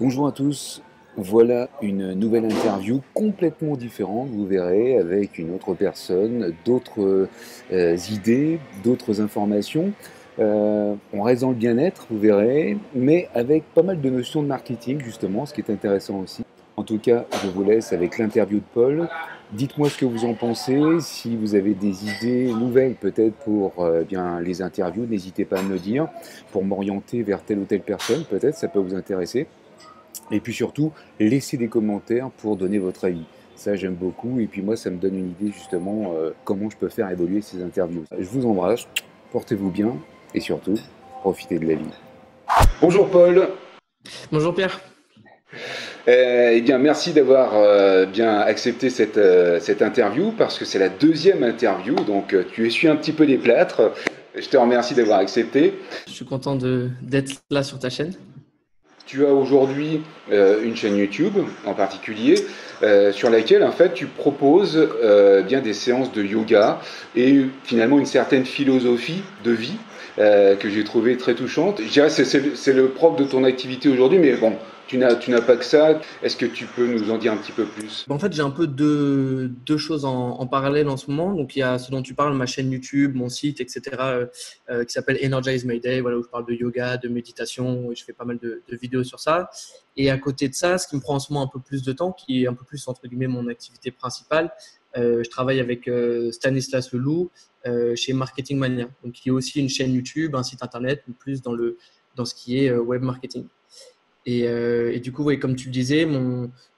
Bonjour à tous, voilà une nouvelle interview complètement différente, vous verrez, avec une autre personne, d'autres idées, d'autres informations. On reste dans le bien-être, vous verrez, mais avec pas mal de notions de marketing justement, ce qui est intéressant aussi. En tout cas, je vous laisse avec l'interview de Paul. Dites-moi ce que vous en pensez, si vous avez des idées nouvelles peut-être pour bien les interviews, n'hésitez pas à me le dire, pour m'orienter vers telle ou telle personne, peut-être ça peut vous intéresser. Et puis surtout, laissez des commentaires pour donner votre avis. Ça, j'aime beaucoup. Et puis moi, ça me donne une idée justement comment je peux faire évoluer ces interviews. Je vous embrasse, portez-vous bien et surtout, profitez de la vie. Bonjour Paul. Bonjour Pierre. Eh bien, merci d'avoir bien accepté cette interview parce que c'est la deuxième interview. Donc, tu essuies un petit peu les plâtres. Je te remercie d'avoir accepté. Je suis content d'être là sur ta chaîne. Tu as aujourd'hui une chaîne YouTube en particulier sur laquelle en fait tu proposes bien des séances de yoga et finalement une certaine philosophie de vie que j'ai trouvé très touchante. Je dirais que c'est le propre de ton activité aujourd'hui, mais bon, tu n'as pas que ça. Est-ce que tu peux nous en dire un petit peu plus? En fait, j'ai un peu deux choses en parallèle en ce moment. Donc, il y a ce dont tu parles, ma chaîne YouTube, mon site, etc., qui s'appelle Energize My Day, voilà, où je parle de yoga, de méditation, et je fais pas mal de vidéos sur ça. Et à côté de ça, ce qui me prend en ce moment un peu plus de temps, qui est un peu plus, entre guillemets, mon activité principale, je travaille avec Stanislas Leloup chez Marketing Mania, donc qui est aussi une chaîne YouTube, un site internet, mais plus dans ce qui est web marketing. Et du coup, ouais, comme tu le disais,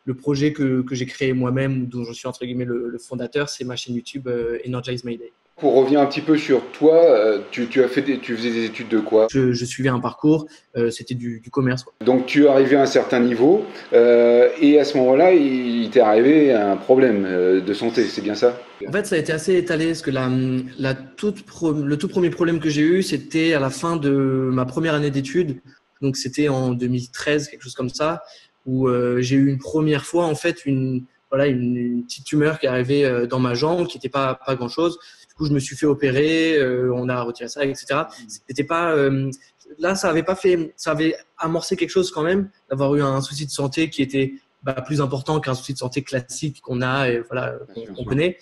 le projet que j'ai créé moi-même, dont je suis entre guillemets le fondateur, c'est ma chaîne YouTube Energize My Day. Pour revenir un petit peu sur toi, tu faisais des études de quoi? Je suivais un parcours, c'était du commerce, quoi. Donc tu es arrivé à un certain niveau et à ce moment-là, il t'est arrivé un problème de santé, c'est bien ça? En fait, ça a été assez étalé parce que le tout premier problème que j'ai eu, c'était à la fin de ma première année d'études. Donc, c'était en 2013, quelque chose comme ça, où j'ai eu une première fois, en fait, une petite tumeur qui est arrivée dans ma jambe, qui n'était pas grand-chose. Du coup, je me suis fait opérer, on a retiré ça, etc. C'était pas, là, ça avait amorcé quelque chose quand même, d'avoir eu un souci de santé qui était plus important qu'un souci de santé classique qu'on a, et voilà, qu'on connaît.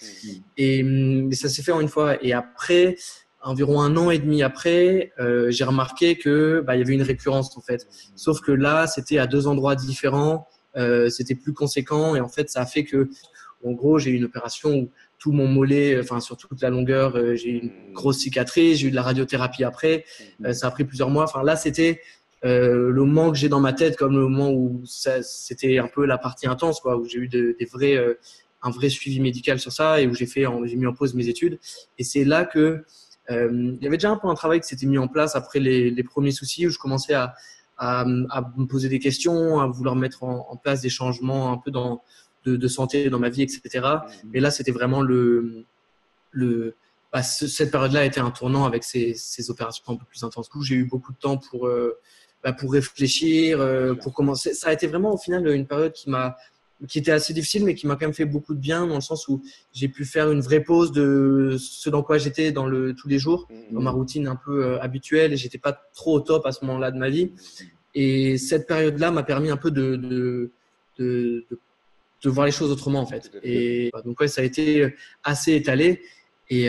Et ça s'est fait en une fois. Et après, environ 1 an et demi après, j'ai remarqué que il y avait une récurrence en fait. Sauf que là, c'était à 2 endroits différents, c'était plus conséquent et en fait, ça a fait que, en gros, j'ai eu une opération où tout mon mollet, enfin sur toute la longueur, j'ai eu une grosse cicatrice, j'ai eu de la radiothérapie après, ça a pris plusieurs mois. Enfin là, c'était le moment que j'ai dans ma tête comme le moment où c'était un peu la partie intense, quoi, où j'ai eu un vrai suivi médical sur ça et où j'ai mis en pause mes études. Et c'est là que il y avait déjà un peu un travail qui s'était mis en place après les premiers soucis où je commençais à me poser des questions, à vouloir mettre en place des changements un peu de santé dans ma vie, etc. Et là, c'était vraiment cette période-là a été un tournant avec ces opérations un peu plus intenses. J'ai eu beaucoup de temps pour réfléchir, pour commencer. Ça a été vraiment au final une période qui était assez difficile, mais qui m'a quand même fait beaucoup de bien dans le sens où j'ai pu faire une vraie pause de ce dans quoi j'étais tous les jours, dans ma routine un peu habituelle, et j'étais pas trop au top à ce moment-là de ma vie. Et cette période-là m'a permis un peu de voir les choses autrement en fait. Et donc ouais, ça a été assez étalé et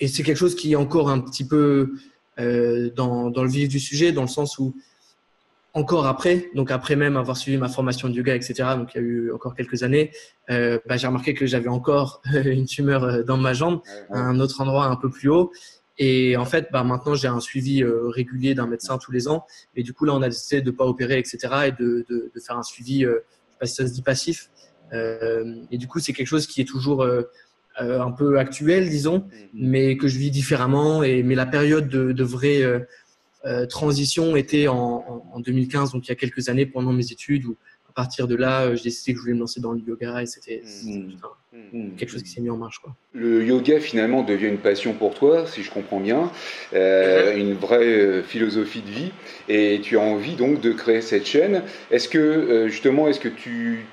c'est quelque chose qui est encore un petit peu dans le vif du sujet, dans le sens où encore après, donc après même avoir suivi ma formation de yoga, etc., donc il y a eu encore quelques années, j'ai remarqué que j'avais encore une tumeur dans ma jambe, à un autre endroit un peu plus haut. Et en fait, maintenant, j'ai un suivi régulier d'un médecin tous les ans. Et du coup, là, on a décidé de ne pas opérer, etc., et de faire un suivi, je ne sais pas si ça se dit passif. Et du coup, c'est quelque chose qui est toujours un peu actuel, disons, mais que je vis différemment. Mais la période de vraie transition était en 2015, donc il y a quelques années pendant mes études, où à partir de là, j'ai décidé que je voulais me lancer dans le yoga et c'était quelque chose qui s'est mis en marche, quoi. Le yoga finalement devient une passion pour toi, si je comprends bien, une vraie philosophie de vie, et tu as envie donc de créer cette chaîne. Est-ce que justement, est-ce que tu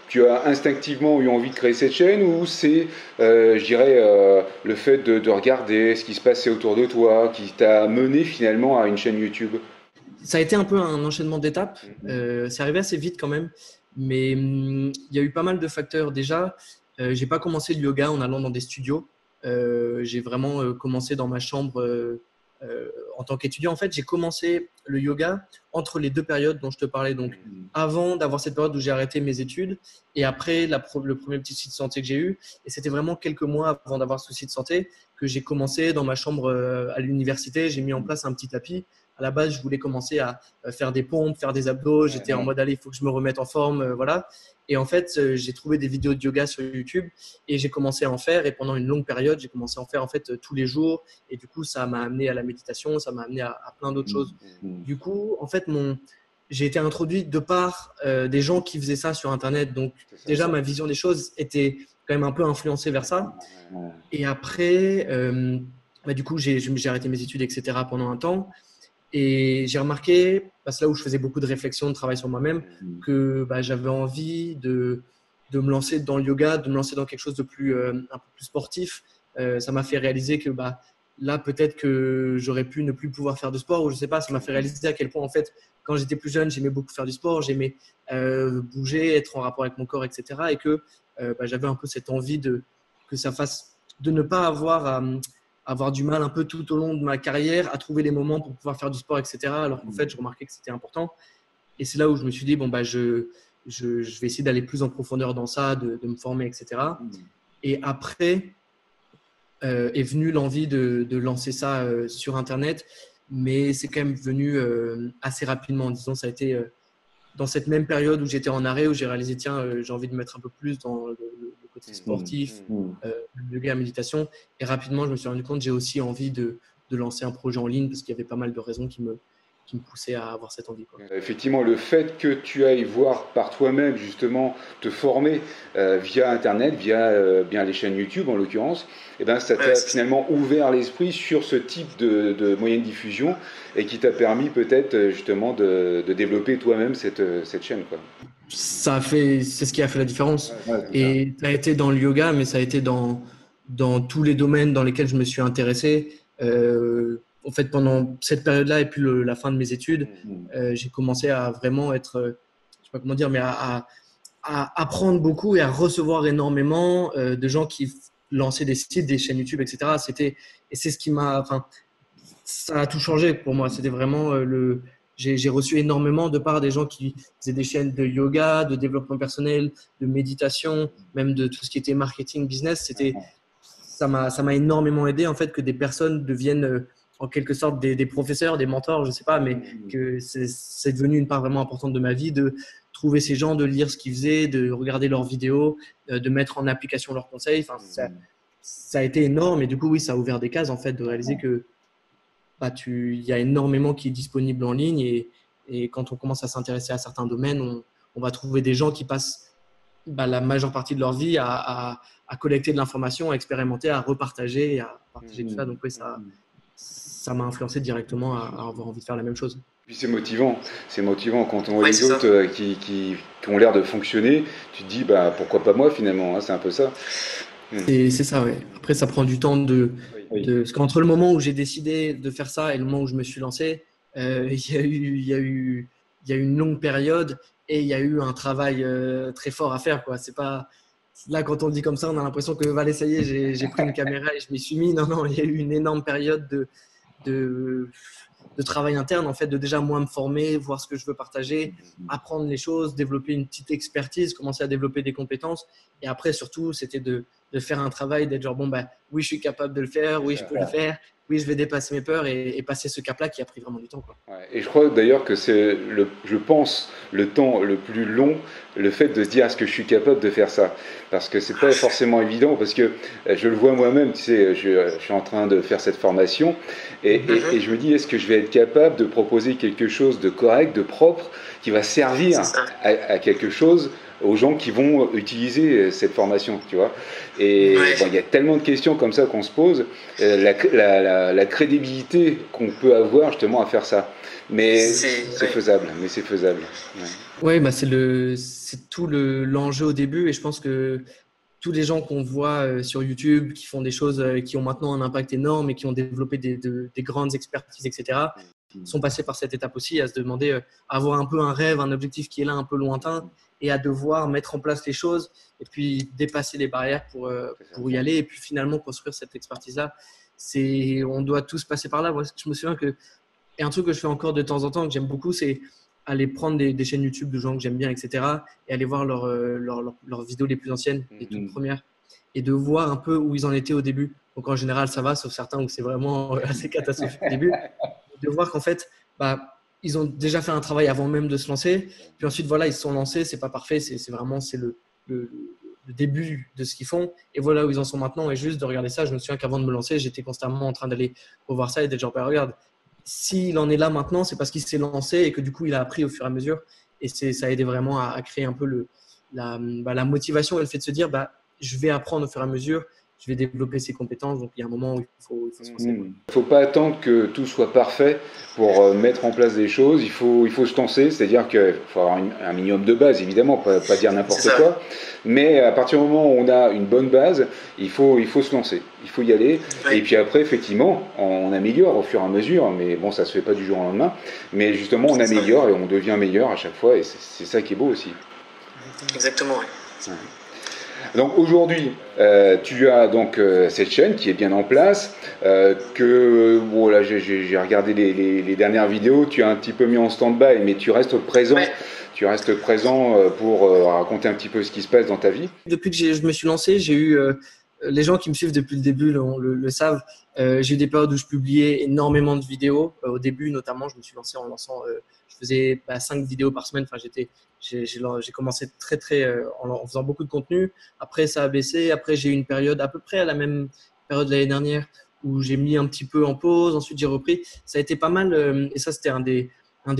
tu as instinctivement eu envie de créer cette chaîne ou c'est, je dirais, le fait de regarder ce qui se passait autour de toi qui t'a mené finalement à une chaîne YouTube? Ça a été un peu un enchaînement d'étapes. C'est arrivé assez vite quand même, mais il y a eu pas mal de facteurs. Déjà, j'ai pas commencé le yoga en allant dans des studios. J'ai vraiment commencé dans ma chambre en tant qu'étudiant. En fait, j'ai commencé le yoga entre les deux périodes dont je te parlais. Donc, avant d'avoir cette période où j'ai arrêté mes études et après le premier petit souci de santé que j'ai eu. Et c'était vraiment quelques mois avant d'avoir ce souci de santé que j'ai commencé dans ma chambre à l'université. J'ai mis en place un petit tapis. À la base, je voulais commencer à faire des pompes, faire des abdos. J'étais en mode, allez, il faut que je me remette en forme, voilà. Et en fait, j'ai trouvé des vidéos de yoga sur YouTube et j'ai commencé à en faire. Et pendant une longue période, j'ai commencé à en faire en fait tous les jours. Et du coup, ça m'a amené à la méditation, ça m'a amené à plein d'autres choses. Du coup, en fait, j'ai été introduit de par des gens qui faisaient ça sur Internet. Donc, déjà, ma vision des choses était quand même un peu influencée vers ça. Et après, du coup, j'ai arrêté mes études, etc. pendant un temps. Et j'ai remarqué, c'est là où je faisais beaucoup de réflexion, de travail sur moi-même, que j'avais envie de me lancer dans le yoga, de me lancer dans quelque chose de plus, un peu plus sportif. Ça m'a fait réaliser que là, peut-être que j'aurais pu ne plus pouvoir faire de sport, ou je sais pas, ça m'a fait réaliser à quel point, en fait, quand j'étais plus jeune, j'aimais beaucoup faire du sport, j'aimais bouger, être en rapport avec mon corps, etc. Et que j'avais un peu cette envie de ne pas avoir du mal un peu tout au long de ma carrière à trouver les moments pour pouvoir faire du sport, etc. Alors qu'en fait, je remarquais que c'était important. Et c'est là où je me suis dit, je vais essayer d'aller plus en profondeur dans ça, de me former, etc. Et après est venue l'envie de lancer ça sur Internet. Mais c'est quand même venu assez rapidement. Disons, ça a été dans cette même période où j'étais en arrêt, où j'ai réalisé, tiens, j'ai envie de mettre un peu plus dans le côté sportif, le yoga, la méditation. Et rapidement, je me suis rendu compte que j'ai aussi envie de lancer un projet en ligne parce qu'il y avait pas mal de raisons qui me poussaient à avoir cette envie, quoi. Effectivement, le fait que tu ailles voir par toi-même, justement, te former via Internet, via bien les chaînes YouTube en l'occurrence, ça t'a finalement ouvert l'esprit sur ce type de moyen de diffusion et qui t'a permis peut-être justement de développer toi-même cette chaîne, quoi. C'est ce qui a fait la différence. Et ça a été dans le yoga, mais ça a été dans tous les domaines dans lesquels je me suis intéressé. En fait, pendant cette période-là et puis la fin de mes études, j'ai commencé à vraiment être, je sais pas comment dire, mais à apprendre beaucoup et à recevoir énormément de gens qui lançaient des sites, des chaînes YouTube, etc. C'est ce qui ça a tout changé pour moi. C'était vraiment j'ai reçu énormément de part des gens qui faisaient des chaînes de yoga, de développement personnel, de méditation, même de tout ce qui était marketing, business. Ça m'a énormément aidé en fait que des personnes deviennent en quelque sorte des professeurs, des mentors, je sais pas, mais que c'est devenu une part vraiment importante de ma vie de trouver ces gens, de lire ce qu'ils faisaient, de regarder leurs vidéos, de mettre en application leurs conseils. Ça a été énorme et du coup, oui, ça a ouvert des cases en fait de réaliser que il y a énormément qui est disponible en ligne et quand on commence à s'intéresser à certains domaines, on va trouver des gens qui passent la majeure partie de leur vie à collecter de l'information, à expérimenter, à repartager, à partager tout ça. Donc oui, ça m'a influencé directement à avoir envie de faire la même chose. Puis c'est motivant quand on voit les autres qui ont l'air de fonctionner, tu te dis pourquoi pas moi finalement, hein, c'est un peu ça. C'est ça, ouais. Après, ça prend du temps parce qu'entre le moment où j'ai décidé de faire ça et le moment où je me suis lancé, il y a eu une longue période et il y a eu un travail très fort à faire, quoi. C'est pas là quand on le dit comme ça, on a l'impression que allez, ça y est, j'ai pris une caméra et je m'y suis mis. Non, il y a eu une énorme période de travail interne, en fait, de déjà moi me former, voir ce que je veux partager, apprendre les choses, développer une petite expertise, commencer à développer des compétences. Et après, surtout, c'était de faire un travail, d'être genre, oui, je suis capable de le faire, oui, je peux le faire, oui, je vais dépasser mes peurs et passer ce cap-là qui a pris vraiment du temps, quoi. Ouais, et je crois d'ailleurs que c'est, je pense, le temps le plus long, le fait de se dire est-ce que je suis capable de faire ça, parce que c'est pas forcément évident, parce que je le vois moi-même, tu sais, je suis en train de faire cette formation et je me dis est-ce que je vais être capable de proposer quelque chose de correct, de propre, qui va servir à quelque chose aux gens qui vont utiliser cette formation, tu vois. Et bon, il y a tellement de questions comme ça qu'on se pose, la crédibilité qu'on peut avoir justement à faire ça. Mais c'est faisable, mais c'est faisable. Ouais, bah c'est tout l'enjeu au début, et je pense que tous les gens qu'on voit sur YouTube qui font des choses qui ont maintenant un impact énorme et qui ont développé des grandes expertises, etc., sont passés par cette étape aussi, à se demander, à avoir un peu un rêve, un objectif qui est là un peu lointain, et à devoir mettre en place les choses et puis dépasser les barrières pour y aller et puis finalement construire cette expertise-là. On doit tous passer par là. Moi, je me souviens que, et un truc que je fais encore de temps en temps, que j'aime beaucoup, c'est aller prendre des chaînes YouTube de gens que j'aime bien, etc., et aller voir leurs vidéos les plus anciennes, les toutes premières, et de voir un peu où ils en étaient au début. Donc en général, ça va, sauf certains où c'est vraiment assez catastrophique au début. De voir qu'en fait, ils ont déjà fait un travail avant même de se lancer. Puis ensuite, voilà, ils se sont lancés. C'est pas parfait, c'est vraiment le début de ce qu'ils font. Et voilà où ils en sont maintenant. Et juste de regarder ça, je me souviens qu'avant de me lancer, j'étais constamment en train d'aller revoir ça et d'être genre, regarde, s'il en est là maintenant, c'est parce qu'il s'est lancé et que du coup, il a appris au fur et à mesure. Et ça a aidé vraiment à créer un peu la motivation et le fait de se dire, je vais apprendre au fur et à mesure, je vais développer ses compétences. Donc, il y a un moment où il faut se lancer. Il ne faut pas attendre que tout soit parfait pour mettre en place des choses. Il faut se lancer, c'est-à-dire qu'il faut avoir un minimum de base, évidemment, pas dire n'importe quoi. Mais à partir du moment où on a une bonne base, il faut se lancer, il faut y aller. Et puis après, effectivement, on améliore au fur et à mesure, mais bon, ça ne se fait pas du jour au lendemain. Mais justement, on améliore et on devient meilleur à chaque fois, et c'est ça qui est beau aussi. Exactement, oui. Ouais. Donc aujourd'hui, tu as donc cette chaîne qui est bien en place, là j'ai regardé les dernières vidéos, tu as un petit peu mis en stand-by, mais tu restes présent. Ouais. Tu restes présent pour raconter un petit peu ce qui se passe dans ta vie. Depuis que je me suis lancé, j'ai eu les gens qui me suivent depuis le début le savent. J'ai eu des périodes où je publiais énormément de vidéos. Au début, notamment, je me suis lancé en lançant. Je faisais 5 vidéos par semaine. Enfin, j'ai commencé en faisant beaucoup de contenu. Après, ça a baissé. Après, j'ai eu une période à peu près à la même période de l'année dernière où j'ai mis un petit peu en pause. Ensuite, j'ai repris. Ça a été pas mal. Et ça, c'était un des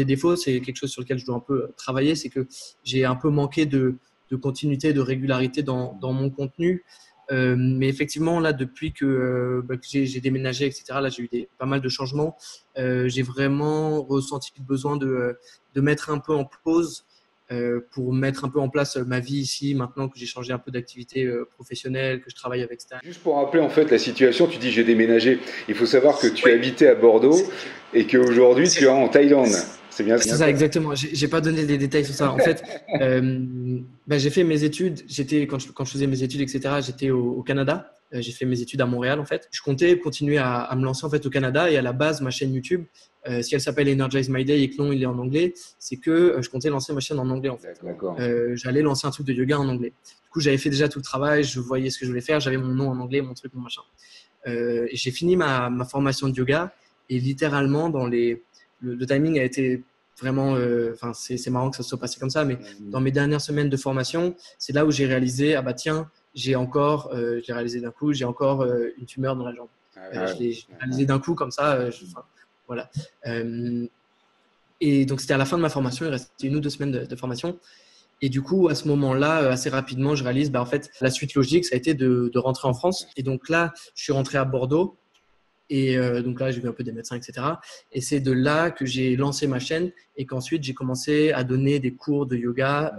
défauts. C'est quelque chose sur lequel je dois un peu travailler. C'est que j'ai un peu manqué de continuité, de régularité dans mon contenu. Mais effectivement, là, depuis que j'ai déménagé, etc., là, j'ai eu pas mal de changements. J'ai vraiment ressenti le besoin de mettre un peu en pause pour mettre un peu en place ma vie ici, maintenant que j'ai changé un peu d'activité professionnelle, que je travaille avec Stan. Juste pour rappeler en fait la situation, tu dis j'ai déménagé. Il faut savoir que tu habitais à Bordeaux et qu'aujourd'hui tu es en Thaïlande. C'est bien ça. C'est ça, exactement. J'ai pas donné les détails sur ça. En fait, j'ai fait mes études. Quand je faisais mes études, etc., j'étais au Canada. J'ai fait mes études à Montréal, en fait. Je comptais continuer à me lancer en fait au Canada, et à la base, ma chaîne YouTube, si elle s'appelle Energize My Day et que non, il est en anglais, c'est que je comptais lancer ma chaîne en anglais, en fait. J'allais lancer un truc de yoga en anglais. Du coup, j'avais fait déjà tout le travail. Je voyais ce que je voulais faire. J'avais mon nom en anglais, mon truc, mon machin. Et j'ai fini ma formation de yoga, et littéralement le timing a été vraiment, c'est marrant que ça se soit passé comme ça, mais dans mes dernières semaines de formation, c'est là où j'ai réalisé, tiens, je l'ai réalisé d'un coup, j'ai encore une tumeur dans la jambe. Je l'ai réalisé d'un coup comme ça, voilà. Et donc c'était à la fin de ma formation, il restait 1 ou 2 semaines de formation. Et du coup, à ce moment-là, assez rapidement, je réalise, en fait, la suite logique, ça a été de rentrer en France. Et donc là, je suis rentré à Bordeaux. Et donc là, j'ai vu un peu des médecins, etc. Et c'est de là que j'ai lancé ma chaîne et qu'ensuite, j'ai commencé à donner des cours de yoga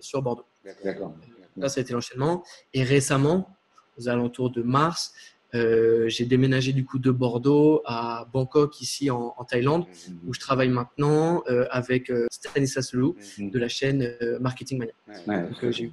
sur Bordeaux. D'accord. Là, ça a été l'enchaînement. Et récemment, aux alentours de mars, j'ai déménagé du coup de Bordeaux à Bangkok, ici en Thaïlande, où je travaille maintenant avec Stanislas Leloup de la chaîne Marketing Mania. Donc, j'ai eu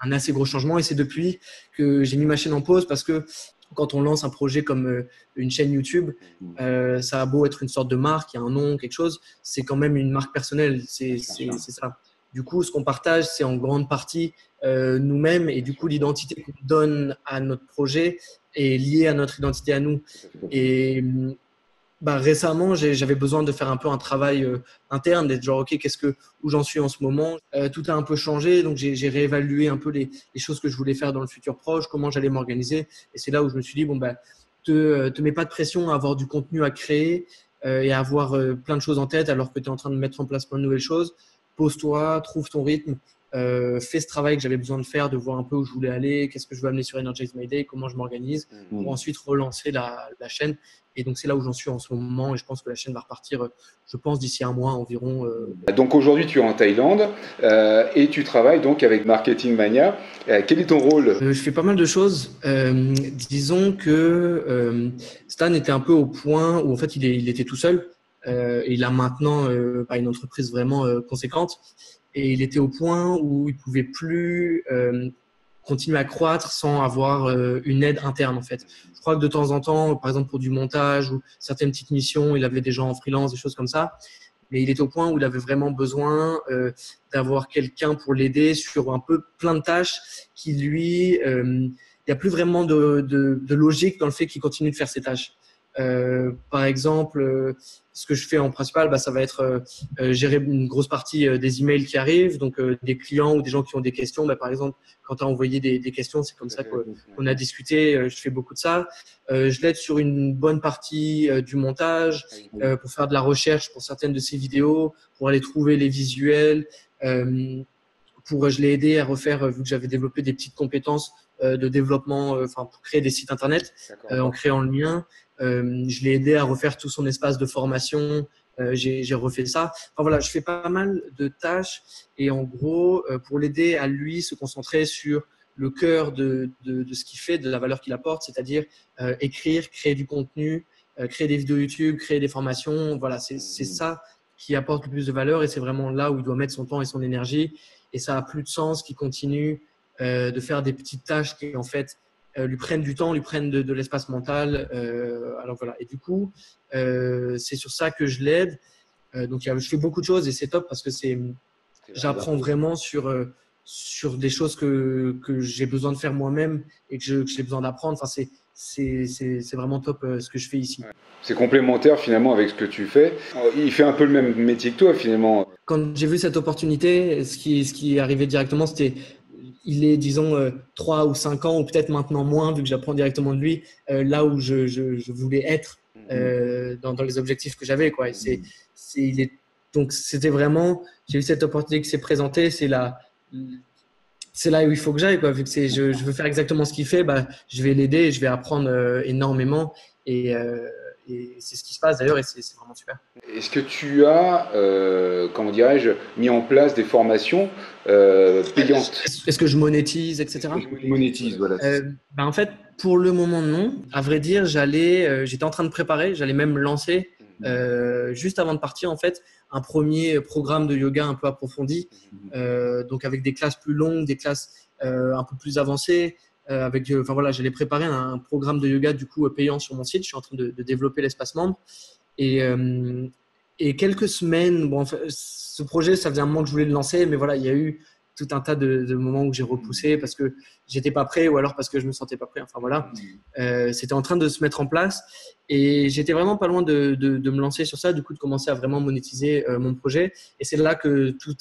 un assez gros changement, et c'est depuis que j'ai mis ma chaîne en pause, parce que quand on lance un projet comme une chaîne YouTube, ça a beau être une sorte de marque, il y a un nom, quelque chose, c'est quand même une marque personnelle, c'est ça. Du coup, ce qu'on partage, c'est en grande partie nous-mêmes, et du coup, l'identité qu'on donne à notre projet est liée à notre identité à nous. Et récemment, j'avais besoin de faire un peu un travail interne, d'être genre, OK, où j'en suis en ce moment. Tout a un peu changé, donc j'ai réévalué un peu les choses que je voulais faire dans le futur proche, comment j'allais m'organiser. Et c'est là où je me suis dit, te mets pas de pression à avoir du contenu à créer et à avoir plein de choses en tête alors que tu es en train de mettre en place plein de nouvelles choses. Pose-toi, trouve ton rythme. fait ce travail que j'avais besoin de faire, de voir un peu où je voulais aller, qu'est-ce que je veux amener sur Energize My Day, comment je m'organise, pour ensuite relancer la chaîne. Et donc, c'est là où j'en suis en ce moment. Et je pense que la chaîne va repartir, je pense, d'ici un mois environ. Donc, aujourd'hui, tu es en Thaïlande et tu travailles donc avec Marketing Mania. Quel est ton rôle? Je fais pas mal de choses. Disons que Stan était un peu au point où, en fait, il était tout seul. Et il a maintenant une entreprise vraiment conséquente. Et il était au point où il pouvait plus continuer à croître sans avoir une aide interne en fait. Je crois que de temps en temps, par exemple pour du montage ou certaines petites missions, il avait des gens en freelance, des choses comme ça. Mais il était au point où il avait vraiment besoin d'avoir quelqu'un pour l'aider sur un peu plein de tâches qui lui, il n'y a plus vraiment de logique dans le fait qu'il continue de faire ses tâches. Par exemple, ce que je fais en principal, ça va être gérer une grosse partie des emails qui arrivent, donc des clients ou des gens qui ont des questions. Par exemple, quand tu as envoyé des questions, c'est comme ça qu'on a discuté. Je fais beaucoup de ça. Je l'aide sur une bonne partie du montage, pour faire de la recherche pour certaines de ces vidéos, pour aller trouver les visuels. Je l'ai aidé à refaire, vu que j'avais développé des petites compétences de développement, pour créer des sites internet en créant le mien. Je l'ai aidé à refaire tout son espace de formation. J'ai refait ça. Je fais pas mal de tâches et en gros, pour l'aider à lui se concentrer sur le cœur de ce qu'il fait, de la valeur qu'il apporte, c'est-à-dire écrire, créer du contenu, créer des vidéos YouTube, créer des formations. C'est ça qui apporte le plus de valeur et c'est vraiment là où il doit mettre son temps et son énergie. Et ça a plus de sens qu'il continue de faire des petites tâches qui en fait lui prennent du temps, lui prennent de l'espace mental. Et du coup, c'est sur ça que je l'aide. Donc, je fais beaucoup de choses et c'est top parce que j'apprends vraiment sur des choses que j'ai besoin de faire moi-même et que j'ai besoin d'apprendre. C'est vraiment top ce que je fais ici. C'est complémentaire finalement avec ce que tu fais. Il fait un peu le même métier que toi finalement. Quand j'ai vu cette opportunité, ce qui est arrivé directement, c'était il est, disons, 3 ou 5 ans, ou peut-être maintenant moins, vu que j'apprends directement de lui, là où je voulais être dans les objectifs que j'avais. Donc, c'était vraiment, j'ai eu cette opportunité qui s'est présentée, c'est là où il faut que j'aille, vu que je veux faire exactement ce qu'il fait, je vais l'aider et je vais apprendre énormément. Et c'est ce qui se passe d'ailleurs et c'est vraiment super. Est-ce que tu as, comment dirais-je, mis en place des formations payantes? Est-ce que je monétise, etc. Je monétise, voilà. En fait, pour le moment, non. À vrai dire, j'étais en train de préparer, j'allais même lancer juste avant de partir, en fait, un premier programme de yoga un peu approfondi, donc avec des classes plus longues, des classes un peu plus avancées. J'allais préparer un programme de yoga du coup payant sur mon site. Je suis en train de développer l'espace membre et quelques semaines. Ce projet, ça faisait un moment que je voulais le lancer, mais il y a eu tout un tas de moments où j'ai repoussé parce que j'étais pas prêt ou alors parce que je me sentais pas prêt. C'était en train de se mettre en place et j'étais vraiment pas loin de me lancer sur ça, du coup de commencer à vraiment monétiser mon projet. Et c'est là que tout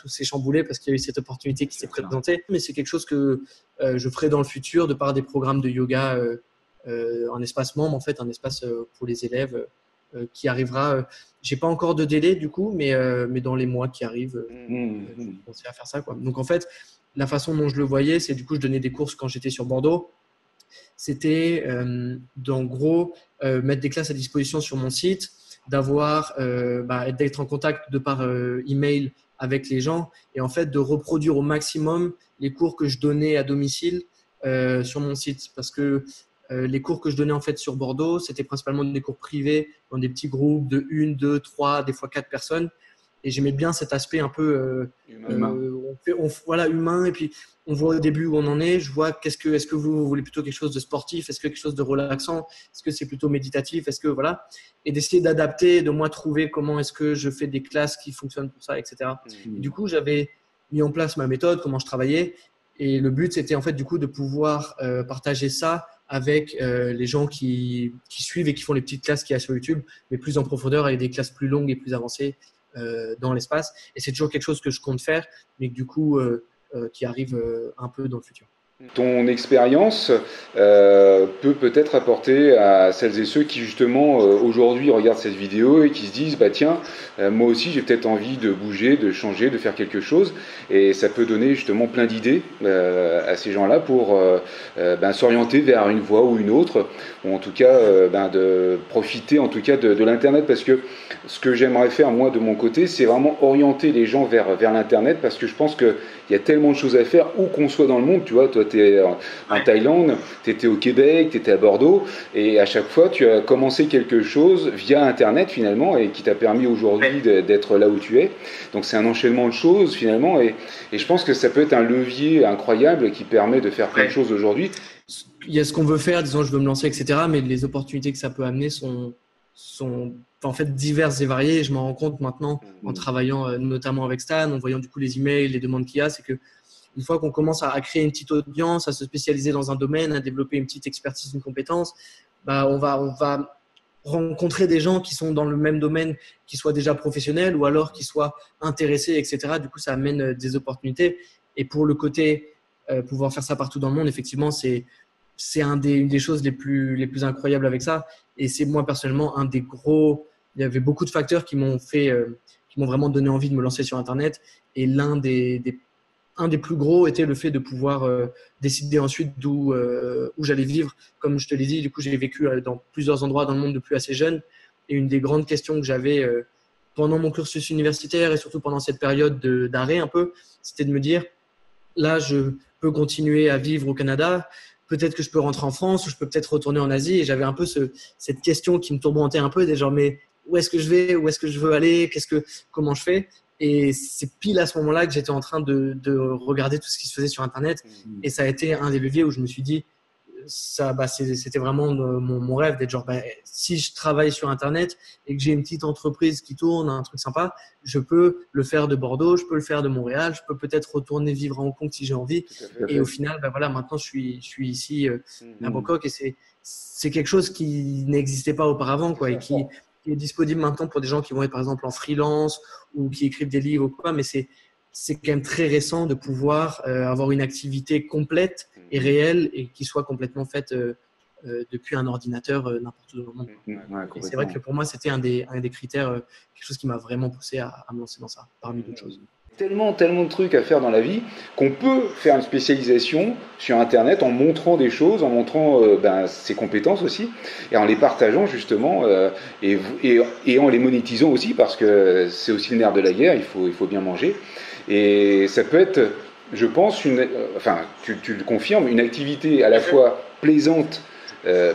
s'est chamboulé parce qu'il y a eu cette opportunité qui s'est présentée. Mais c'est quelque chose que je ferai dans le futur de par des programmes de yoga en espace membre, en fait, un espace pour les élèves qui arrivera. J'ai pas encore de délai du coup, mais dans les mois qui arrivent, je vais commencer à faire ça. Donc en fait, la façon dont je le voyais, c'est du coup, je donnais des cours quand j'étais sur Bordeaux. C'était d'en gros mettre des classes à disposition sur mon site, d'être en contact de par email avec les gens et en fait de reproduire au maximum les cours que je donnais à domicile sur mon site parce que les cours que je donnais en fait sur Bordeaux, c'était principalement des cours privés dans des petits groupes de 1, 2, 3, des fois 4 personnes. Et j'aimais bien cet aspect un peu humain. Humain. Et puis, on voit au début où on en est. Je vois est-ce que vous voulez plutôt quelque chose de sportif? Est-ce que quelque chose de relaxant? Est-ce que c'est plutôt méditatif? Et d'essayer d'adapter, de moi trouver comment est-ce que je fais des classes qui fonctionnent pour ça, etc. Et du coup, j'avais mis en place ma méthode, comment je travaillais. Et le but, c'était en fait du coup de pouvoir partager ça avec les gens qui suivent et qui font les petites classes qu'il y a sur YouTube, mais plus en profondeur avec des classes plus longues et plus avancées dans l'espace. Et c'est toujours quelque chose que je compte faire, mais que du coup, qui arrive un peu dans le futur. Ton expérience peut peut-être apporter à celles et ceux qui justement aujourd'hui regardent cette vidéo et qui se disent bah tiens, moi aussi j'ai peut-être envie de bouger, de changer, de faire quelque chose, et ça peut donner justement plein d'idées à ces gens-là pour s'orienter vers une voie ou une autre, ou en tout cas de profiter en tout cas de l'internet, parce que ce que j'aimerais faire moi de mon côté, c'est vraiment orienter les gens vers l'internet, parce que je pense que il y a tellement de choses à faire où qu'on soit dans le monde. Tu vois, toi tu es en Thaïlande, tu étais au Québec, tu étais à Bordeaux, et à chaque fois tu as commencé quelque chose via internet finalement, et qui t'a permis aujourd'hui d'être là où tu es. Donc c'est un enchaînement de choses finalement, et je pense que ça peut être un levier incroyable qui permet de faire plein de choses aujourd'hui. Il y a ce qu'on veut faire, disons je veux me lancer, etc. Mais les opportunités que ça peut amener sont en fait diverses et variées. Et je m'en rends compte maintenant en travaillant notamment avec Stan, en voyant du coup les emails, les demandes qu'il y a, c'est que une fois qu'on commence à créer une petite audience, à se spécialiser dans un domaine, à développer une petite expertise, une compétence, on va rencontrer des gens qui sont dans le même domaine, qui soient déjà professionnels ou alors qui soient intéressés, etc. Du coup, ça amène des opportunités. Et pour le côté pouvoir faire ça partout dans le monde, effectivement, c'est une des choses les plus incroyables avec ça. Et c'est moi personnellement un des gros. Il y avait beaucoup de facteurs qui m'ont vraiment donné envie de me lancer sur Internet. Et un des plus gros était le fait de pouvoir décider ensuite où j'allais vivre. Comme je te l'ai dit, du coup, j'ai vécu dans plusieurs endroits dans le monde depuis assez jeune. Et une des grandes questions que j'avais pendant mon cursus universitaire et surtout pendant cette période d'arrêt un peu, c'était de me dire, là, je peux continuer à vivre au Canada. Peut-être que je peux rentrer en France ou je peux peut-être retourner en Asie. Et j'avais un peu cette question qui me tourmentait un peu, des genre, mais où est-ce que je vais? Où est-ce que je veux aller? Comment je fais? Et c'est pile à ce moment-là que j'étais en train de regarder tout ce qui se faisait sur Internet. Et ça a été un des leviers où je me suis dit, c'était vraiment mon rêve d'être genre, si je travaille sur Internet et que j'ai une petite entreprise qui tourne, un truc sympa, je peux le faire de Bordeaux, je peux le faire de Montréal, je peux peut-être retourner vivre à Hong Kong si j'ai envie. Et au final, maintenant, je suis ici à Bangkok, et c'est quelque chose qui n'existait pas auparavant, quoi, et qui est disponible maintenant pour des gens qui vont être par exemple en freelance ou qui écrivent des livres ou quoi, mais c'est quand même très récent de pouvoir avoir une activité complète et réelle et qui soit complètement faite depuis un ordinateur n'importe où dans le monde. Et c'est vrai que pour moi, c'était un des critères, quelque chose qui m'a vraiment poussé à me lancer dans ça, parmi d'autres choses. Tellement de trucs à faire dans la vie qu'on peut faire une spécialisation sur Internet en montrant des choses, en montrant ses compétences aussi, et en les partageant justement, et en les monétisant aussi, parce que c'est aussi le nerf de la guerre, il faut bien manger. Et ça peut être, je pense, tu le confirmes, une activité à la fois plaisante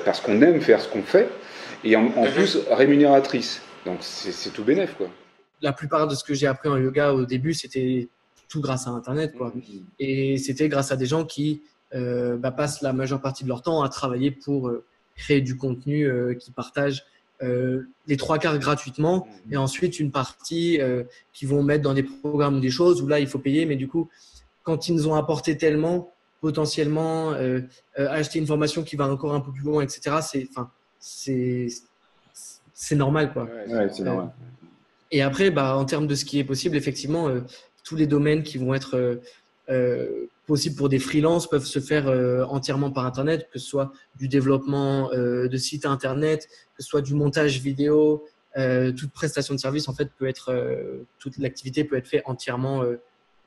parce qu'on aime faire ce qu'on fait, et en plus rémunératrice. Donc c'est tout bénef, quoi. La plupart de ce que j'ai appris en yoga au début, c'était tout grâce à Internet, quoi. Et c'était grâce à des gens qui passent la majeure partie de leur temps à travailler pour créer du contenu qui partagent les 3/4 gratuitement, et ensuite une partie qui vont mettre dans des programmes ou des choses où là, il faut payer. Mais du coup, quand ils nous ont apporté tellement, potentiellement, acheter une formation qui va encore un peu plus loin, etc., c'est normal, quoi. Ouais, c'est normal. Et après, en termes de ce qui est possible, effectivement, tous les domaines qui vont être possibles pour des freelances peuvent se faire entièrement par Internet, que ce soit du développement de sites Internet, que ce soit du montage vidéo, toute prestation de service, en fait, toute l'activité peut être faite entièrement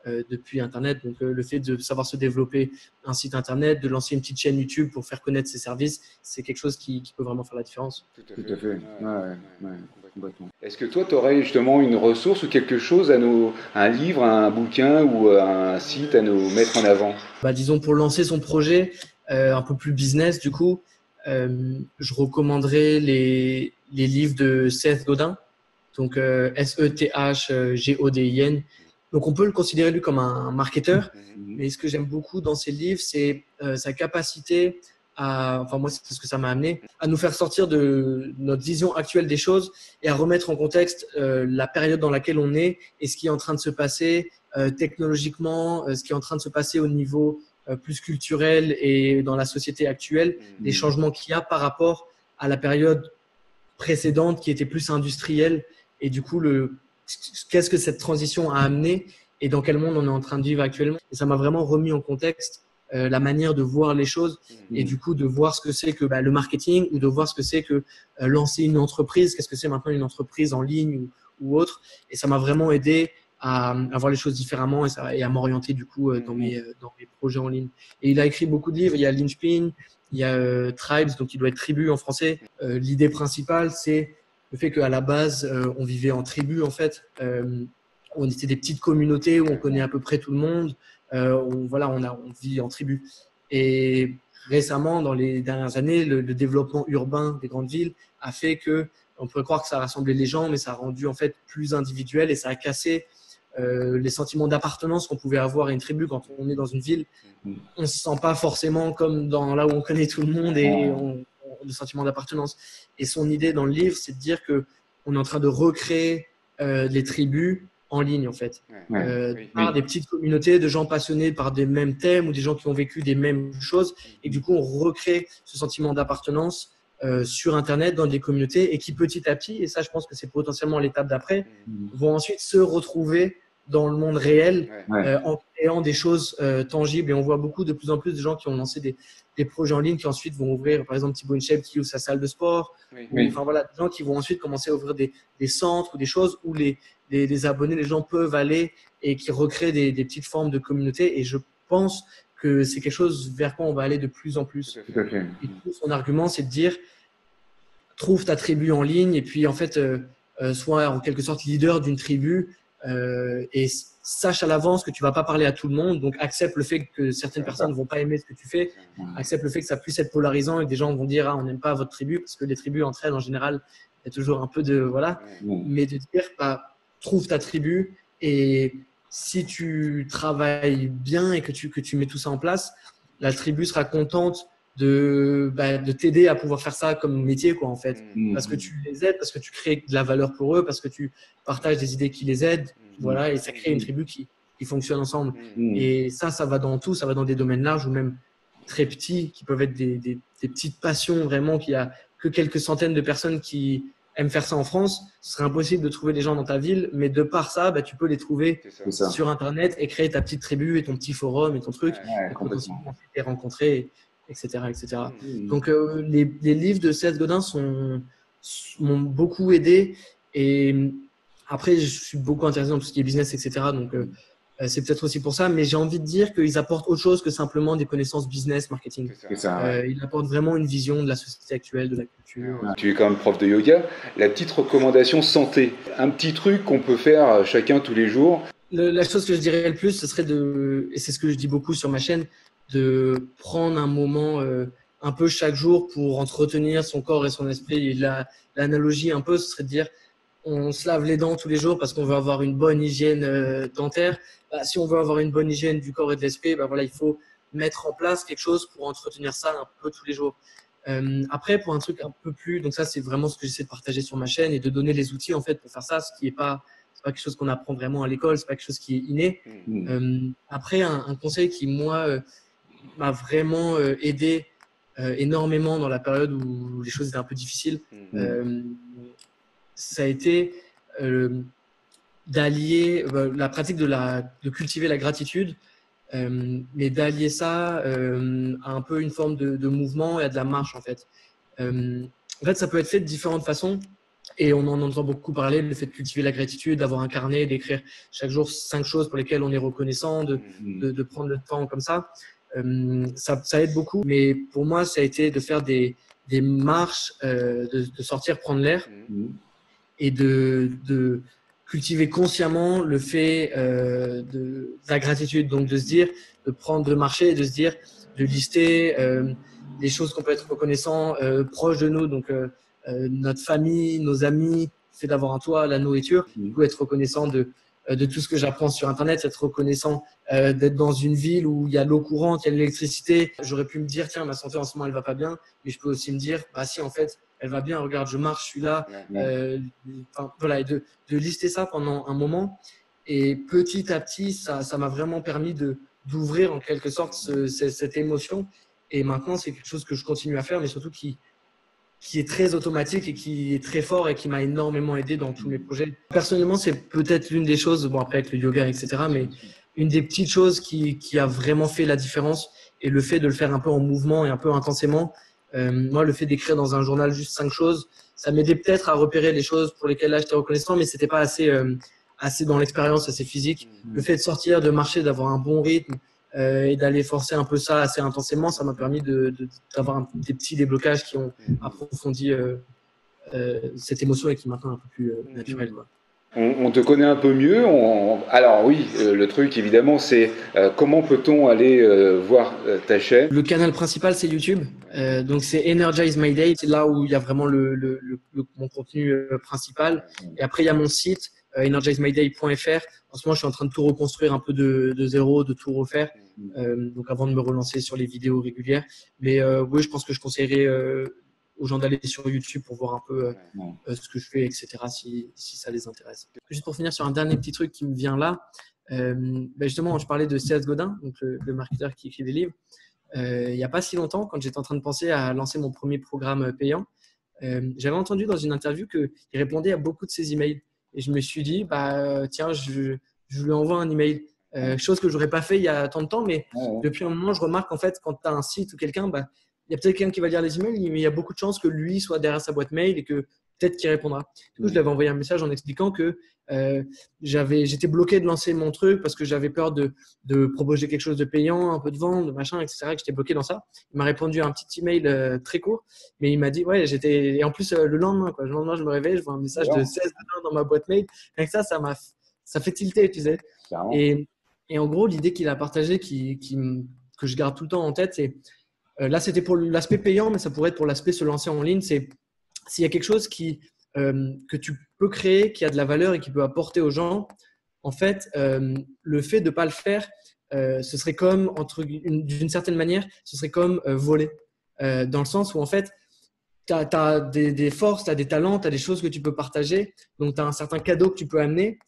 depuis Internet. Donc, le fait de savoir se développer un site Internet, de lancer une petite chaîne YouTube pour faire connaître ses services, c'est quelque chose qui peut vraiment faire la différence. Tout à fait. Ouais. Complètement. Est-ce que toi, tu aurais justement une ressource ou quelque chose un livre, un bouquin ou un site à nous mettre en avant? Disons, pour lancer son projet un peu plus business, du coup, je recommanderais les livres de Seth Godin, donc Sethgodin. Donc, on peut le considérer lui comme un marketeur, mais ce que j'aime beaucoup dans ses livres, c'est sa capacité moi, c'est ce que ça m'a amené, à nous faire sortir de notre vision actuelle des choses et à remettre en contexte la période dans laquelle on est et ce qui est en train de se passer technologiquement, ce qui est en train de se passer au niveau plus culturel et dans la société actuelle, les changements qu'il y a par rapport à la période précédente qui était plus industrielle, et du coup, qu'est-ce que cette transition a amené et dans quel monde on est en train de vivre actuellement. Et ça m'a vraiment remis en contexte la manière de voir les choses et du coup de voir ce que c'est que le marketing ou de voir ce que c'est que lancer une entreprise, qu'est-ce que c'est maintenant une entreprise en ligne ou autre. Et ça m'a vraiment aidé à voir les choses différemment et à m'orienter du coup dans mes projets en ligne. Et il a écrit beaucoup de livres. Il y a Linchpin, il y a Tribes, donc il doit être tribu en français. L'idée principale, c'est le fait qu'à la base, on vivait en tribu en fait. On était des petites communautés où on connaît à peu près tout le monde. On vit en tribu. Et récemment, dans les dernières années, le développement urbain des grandes villes a fait que on pourrait croire que ça a rassemblé les gens, mais ça a rendu en fait plus individuel et ça a cassé les sentiments d'appartenance qu'on pouvait avoir à une tribu quand on est dans une ville. On se sent pas forcément comme dans là où on connaît tout le monde et on le sentiment d'appartenance. Et son idée dans le livre, c'est de dire que on est en train de recréer les tribus en ligne en fait, par des petites communautés de gens passionnés par des mêmes thèmes ou des gens qui ont vécu des mêmes choses et du coup on recrée ce sentiment d'appartenance sur Internet dans des communautés et qui petit à petit, et ça je pense que c'est potentiellement l'étape d'après, vont ensuite se retrouver dans le monde réel en créant des choses tangibles. Et on voit de plus en plus de gens qui ont lancé des projets en ligne qui ensuite vont ouvrir, par exemple Thibaut InShape qui ouvre sa salle de sport, enfin voilà, des gens qui vont ensuite commencer à ouvrir des centres ou des choses où les abonnés, les gens peuvent aller et qui recréent des petites formes de communauté. Et je pense que c'est quelque chose vers quoi on va aller de plus en plus. Tout à fait. Et tout son argument, c'est de dire trouve ta tribu en ligne et puis en fait sois en quelque sorte leader d'une tribu et sache à l'avance que tu vas pas parler à tout le monde, donc accepte le fait que certaines personnes vont pas aimer ce que tu fais, accepte le fait que ça puisse être polarisant et que des gens vont dire on n'aime pas votre tribu, parce que les tribus entre elles en général il y a toujours un peu de mais de dire trouve ta tribu et si tu travailles bien et que tu mets tout ça en place, la tribu sera contente de t'aider à pouvoir faire ça comme métier en fait, parce que tu les aides, parce que tu crées de la valeur pour eux, parce que tu partages des idées qui les aident, et ça crée une tribu qui fonctionne ensemble. Et ça va dans tout, ça va dans des domaines larges ou même très petits qui peuvent être des petites passions vraiment, qu'il y a que quelques centaines de personnes qui aiment faire ça en France. Ce serait impossible de trouver des gens dans ta ville, mais de par ça, tu peux les trouver sur Internet et créer ta petite tribu et ton petit forum et ton truc, et potentiellement les rencontrer, etc. Donc les livres de Seth Godin m'ont beaucoup aidé. Et après, je suis beaucoup intéressé dans tout ce qui est business, etc. Donc c'est peut-être aussi pour ça, mais j'ai envie de dire qu'ils apportent autre chose que simplement des connaissances business, marketing. Ils apportent vraiment une vision de la société actuelle, de la culture. Tu es quand même prof de yoga. La petite recommandation santé, un petit truc qu'on peut faire chacun tous les jours. La chose que je dirais le plus, ce serait et c'est ce que je dis beaucoup sur ma chaîne, de prendre un moment un peu chaque jour pour entretenir son corps et son esprit. Et l'analogie un peu, ce serait de dire on se lave les dents tous les jours parce qu'on veut avoir une bonne hygiène dentaire. Si on veut avoir une bonne hygiène du corps et de l'esprit, il faut mettre en place quelque chose pour entretenir ça un peu tous les jours. Après, pour un truc un peu plus, donc ça c'est vraiment ce que j'essaie de partager sur ma chaîne et de donner les outils en fait pour faire ça, ce qui est pas quelque chose qu'on apprend vraiment à l'école, c'est pas quelque chose qui est inné. Après, un conseil qui moi m'a vraiment aidé énormément dans la période où les choses étaient un peu difficiles. Ça a été d'allier la pratique de cultiver la gratitude, mais d'allier ça à un peu une forme de mouvement et à de la marche en fait. En fait, ça peut être fait de différentes façons. Et on en entend beaucoup parler, le fait de cultiver la gratitude, d'avoir un carnet, d'écrire chaque jour 5 choses pour lesquelles on est reconnaissant, de prendre le temps comme ça. Ça aide beaucoup. Mais pour moi, ça a été de faire des marches, de sortir prendre l'air et de cultiver consciemment le fait de la gratitude. Donc de se dire, de prendre le marché et de se dire, de lister des choses qu'on peut être reconnaissant proches de nous. Donc notre famille, nos amis, le fait d'avoir un toit, la nourriture, être reconnaissant de tout ce que j'apprends sur Internet, être reconnaissant d'être dans une ville où il y a l'eau courante, il y a l'électricité. J'aurais pu me dire, tiens, ma santé en ce moment, elle va pas bien, mais je peux aussi me dire, si, en fait, elle va bien, regarde, je marche, je suis là. Voilà, et de lister ça pendant un moment. Et petit à petit, ça m'a vraiment permis d'ouvrir en quelque sorte cette émotion. Et maintenant, c'est quelque chose que je continue à faire, mais surtout qui est très automatique et qui est très fort et qui m'a énormément aidé dans tous mes projets. Personnellement, c'est peut-être l'une des choses, après avec le yoga, etc., mais une des petites choses qui a vraiment fait la différence Et le fait de le faire un peu en mouvement et un peu intensément, moi, le fait d'écrire dans un journal juste 5 choses, ça m'aidait peut-être à repérer les choses pour lesquelles là, j'étais reconnaissant, mais c'était pas assez dans l'expérience, assez physique. Le fait de sortir, de marcher, d'avoir un bon rythme et d'aller forcer un peu ça assez intensément, ça m'a permis d'avoir des petits déblocages qui ont approfondi cette émotion et qui est maintenant un peu plus naturelle, quoi. On te connaît un peu mieux. Alors oui, le truc évidemment, c'est comment peut-on aller voir ta chaîne? Le canal principal, c'est YouTube. Donc c'est Energize My Day. C'est là où il y a vraiment mon contenu principal. Et après, il y a mon site energizemyday.fr. En ce moment, je suis en train de tout reconstruire un peu de zéro, de tout refaire. Donc avant de me relancer sur les vidéos régulières. Mais oui, je pense que je conseillerais aux gens d'aller sur YouTube pour voir un peu ce que je fais, etc. si ça les intéresse. Juste pour finir sur un dernier petit truc qui me vient là. Justement, je parlais de Seth Godin, donc le marketeur qui écrit des livres. Il n'y a pas si longtemps, quand j'étais en train de penser à lancer mon premier programme payant, j'avais entendu dans une interview qu'il répondait à beaucoup de ses emails. Et je me suis dit, tiens, je lui envoie un email. Chose que je n'aurais pas fait il y a tant de temps, mais depuis un moment, je remarque qu'en fait, quand tu as un site ou quelqu'un, il y a peut-être quelqu'un qui va lire les emails, mais il y a beaucoup de chances que lui soit derrière sa boîte mail et que peut-être qu'il répondra. Du coup, je lui avais envoyé un message en expliquant que j'étais bloqué de lancer mon truc parce que j'avais peur de proposer quelque chose de payant, un peu de vente, de machin, etc. Que j'étais bloqué dans ça. Il m'a répondu à un petit email très court, mais il m'a dit, et en plus, le lendemain, je me réveille, je vois un message de 16 dans ma boîte mail. Et ça fait tilter, tu sais. Et en gros, l'idée qu'il a partagée, que je garde tout le temps en tête, c'est là, c'était pour l'aspect payant, mais ça pourrait être pour l'aspect se lancer en ligne. C'est s'il y a quelque chose que tu peux créer, qui a de la valeur et qui peut apporter aux gens, en fait, le fait de ne pas le faire, ce serait comme, d'une certaine manière, ce serait comme voler. Dans le sens où, en fait, tu as des forces, tu as des talents, tu as des choses que tu peux partager. Donc, tu as un certain cadeau que tu peux amener.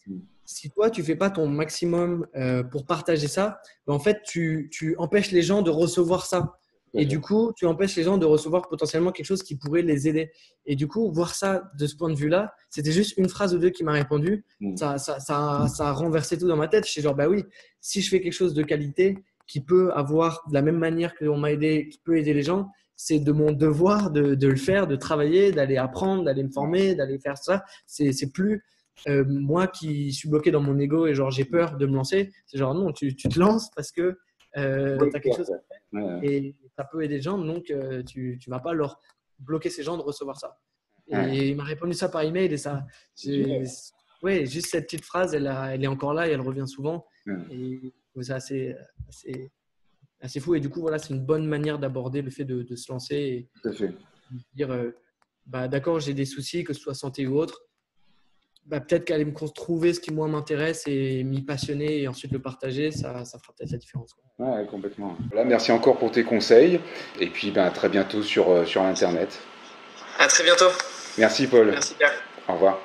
Si toi, tu ne fais pas ton maximum pour partager ça, en fait, tu empêches les gens de recevoir ça. Et du coup, tu empêches les gens de recevoir potentiellement quelque chose qui pourrait les aider. Et du coup, voir ça de ce point de vue-là, c'était juste une phrase ou deux qui m'a répondu. Ça a renversé tout dans ma tête. Je suis genre, oui, si je fais quelque chose de qualité qui peut avoir de la même manière que on m'a aidé, qui peut aider les gens, c'est de mon devoir de le faire, de travailler, d'aller apprendre, d'aller me former, d'aller faire ça. C'est plus moi qui suis bloqué dans mon ego et genre j'ai peur de me lancer. C'est genre non, tu te lances parce que tu as quelque chose à faire et ça peut aider les gens, donc tu vas pas leur bloquer ces gens de recevoir ça. Et il m'a répondu ça par email et ça, juste cette petite phrase, elle est encore là et elle revient souvent. Et c'est assez fou. Et du coup, voilà, c'est une bonne manière d'aborder le fait de se lancer et de dire d'accord, j'ai des soucis, que ce soit santé ou autre. Peut-être qu'aller me trouver ce qui moi m'intéresse et m'y passionner et ensuite le partager, ça fera peut-être la différence. Ouais, complètement. Voilà, merci encore pour tes conseils et puis à très bientôt sur Internet. À très bientôt. Merci Paul. Merci Pierre. Au revoir.